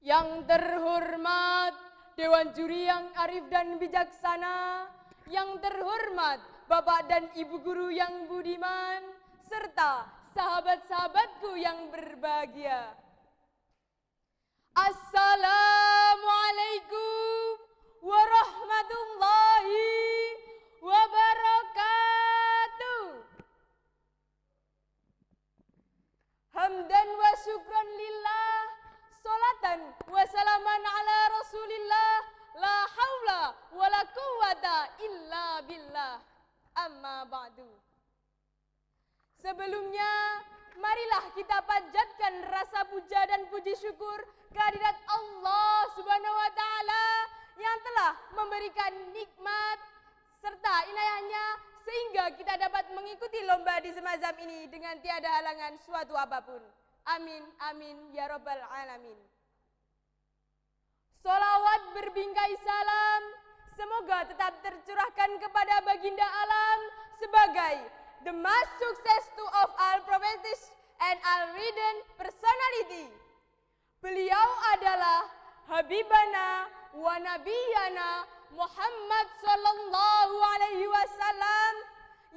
Yang terhormat Dewan Juri yang arif dan bijaksana, yang terhormat Bapak dan Ibu Guru yang budiman, serta sahabat-sahabatku yang berbahagia. Assalamualaikum warahmatullahi wabarakatuh. Hamdan wa syukran lillah, salatan wa salaman ala rasulillah, la haula wa la quwata illa billah, amma ba'du. Sebelumnya, marilah kita panjatkan rasa puja dan puji syukur kehadirat Allah Subhanahu wa Ta'ala yang telah memberikan nikmat serta inayahnya sehingga kita dapat mengikuti lomba di semacam ini dengan tiada halangan suatu apapun. Amin, amin, ya rabbal alamin. Salawat berbingkai salam semoga tetap tercurahkan kepada baginda alam sebagai the most success to of all prophets and all written personality. Beliau adalah Habibana wa Nabiyana Muhammad sallallahu alaihi wasallam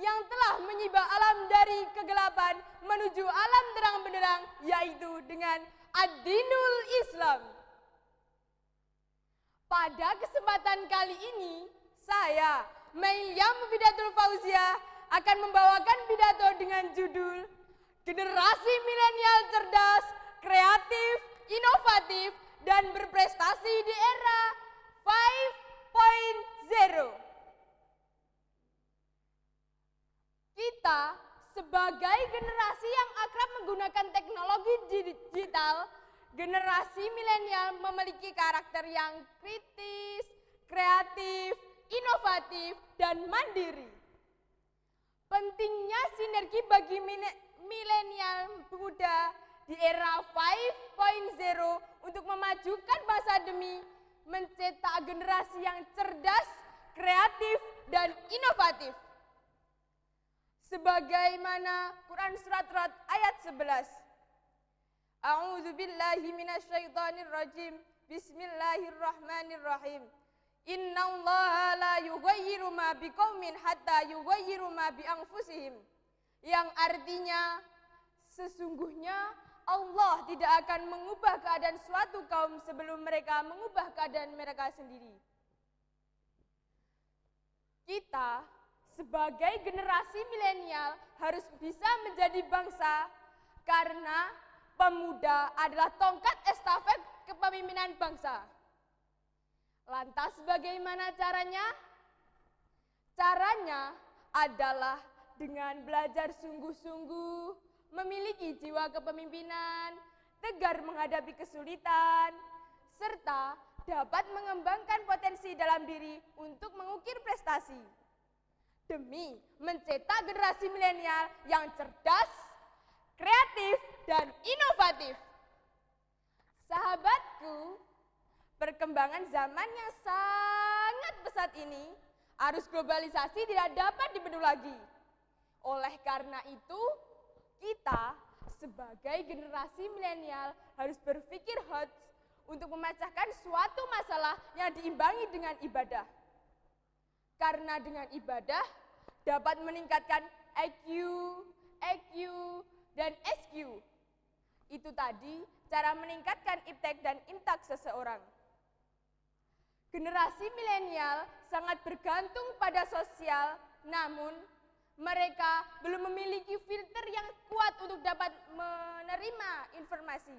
yang telah menyibak alam dari kegelapan menuju alam terang benderang, yaitu dengan ad-dinul Islam. Pada kesempatan kali ini, saya, Mailia Mufidatul Fauziah, akan membawakan pidato dengan judul Generasi Milenial Cerdas, Kreatif, Inovatif, dan Berprestasi di Era 5.0. Kita sebagai generasi yang akrab menggunakan teknologi digital, generasi milenial memiliki karakter yang kritis, kreatif, inovatif, dan mandiri. Pentingnya sinergi bagi milenial muda di era 5.0 untuk memajukan bangsa demi mencetak generasi yang cerdas, kreatif, dan inovatif. Sebagaimana Quran Surat Ra'd ayat 11. A'udzu billahi minasyaitonir rajim. Bismillahirrahmanirrahim. Innallaha la yughayyiru ma biqaumin hatta yughayyiru ma bi anfusihim. Yang artinya sesungguhnya Allah tidak akan mengubah keadaan suatu kaum sebelum mereka mengubah keadaan mereka sendiri. Kita sebagai generasi milenial harus bisa menjadi bangsa karena pemuda adalah tongkat estafet kepemimpinan bangsa. Lantas bagaimana caranya? Caranya adalah dengan belajar sungguh-sungguh, memiliki jiwa kepemimpinan, tegar menghadapi kesulitan, serta dapat mengembangkan potensi dalam diri untuk mengukir prestasi. Demi mencetak generasi milenial yang cerdas, kreatif, dan inovatif. Sahabatku, perkembangan zaman yang sangat pesat ini, arus globalisasi tidak dapat dibendung lagi. Oleh karena itu, kita sebagai generasi milenial harus berpikir hot untuk memecahkan suatu masalah yang diimbangi dengan ibadah. Karena dengan ibadah dapat meningkatkan IQ, EQ, dan SQ. Itu tadi cara meningkatkan iptek dan imtak seseorang. Generasi milenial sangat bergantung pada sosial, namun mereka belum memiliki filter yang kuat untuk dapat menerima informasi.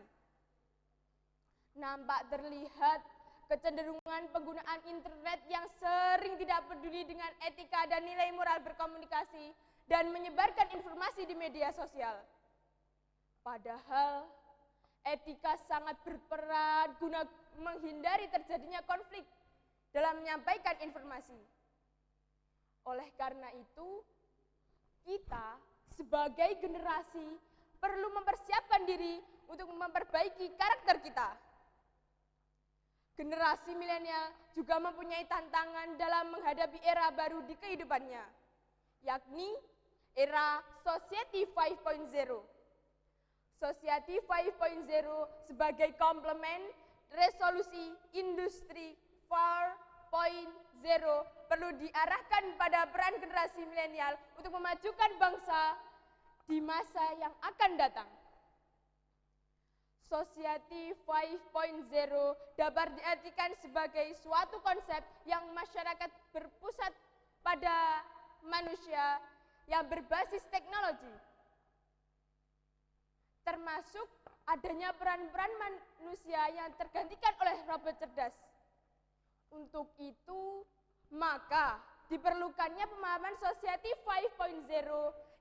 Nampak terlihat kecenderungan penggunaan internet yang sering tidak peduli dengan etika dan nilai moral berkomunikasi dan menyebarkan informasi di media sosial. Padahal etika sangat berperan guna menghindari terjadinya konflik dalam menyampaikan informasi. Oleh karena itu, kita sebagai generasi perlu mempersiapkan diri untuk memperbaiki karakter kita. Generasi milenial juga mempunyai tantangan dalam menghadapi era baru di kehidupannya, yakni era Society 5.0. Society 5.0 sebagai komplement resolusi industri 4.0 perlu diarahkan pada peran generasi milenial untuk memajukan bangsa di masa yang akan datang. Society 5.0 dapat diartikan sebagai suatu konsep yang masyarakat berpusat pada manusia yang berbasis teknologi, termasuk adanya peran-peran manusia yang tergantikan oleh robot cerdas. Untuk itu, maka diperlukannya pemahaman Society 5.0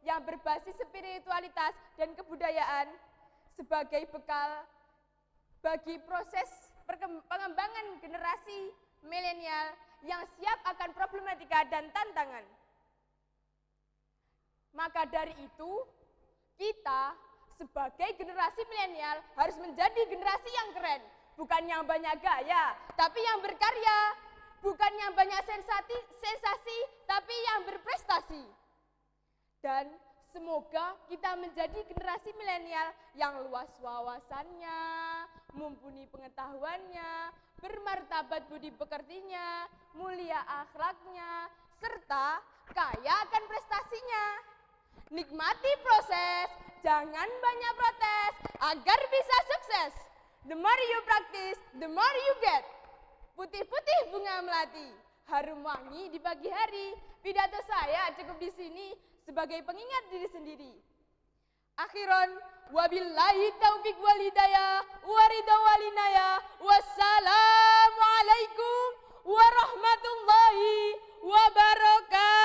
yang berbasis spiritualitas dan kebudayaan sebagai bekal bagi proses pengembangan generasi milenial yang siap akan problematika dan tantangan. Maka dari itu, kita sebagai generasi milenial harus menjadi generasi yang keren, bukan yang banyak gaya, tapi yang berkarya, bukan yang banyak sensasi, tapi yang berprestasi. Dan semoga kita menjadi generasi milenial yang luas wawasannya, mumpuni pengetahuannya, bermartabat budi pekertinya, mulia akhlaknya, serta kaya akan prestasinya. Nikmati proses, jangan banyak protes, agar bisa sukses. The more you practice, the more you get. Putih-putih bunga melati, harum wangi di pagi hari. Pidato saya cukup di sini sebagai pengingat diri sendiri. Akhiran, wabillahi taufiq wal hidayah, waridha walinaya, wassalamualaikum warahmatullahi wabarakatuh.